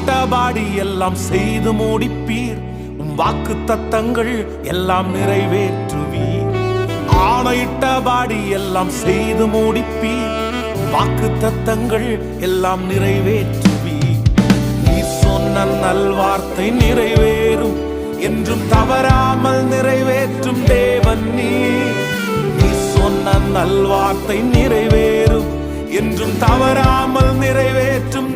ஆணையிட்டபடி எல்லாம் செய்து முடிப்பீர். உம் வாக்கு தத்தங்கள் எல்லாம் நிறைவேற்றுவீர். ஆணையிட்டபடி எல்லாம் செய்து முடிப்பீர். வாக்கு தத்தங்கள் எல்லாம் நிறைவேற்றுவீர். நீ சொன்ன நல்வார்த்தை நிறைவேறும், என்றும் தவறாமல் நிறைவேற்றும் தேவன் நீர். நீ சொன்ன நல்வார்த்தை நிறைவேறும், என்றும் தவறாமல் நிறைவேற்றும்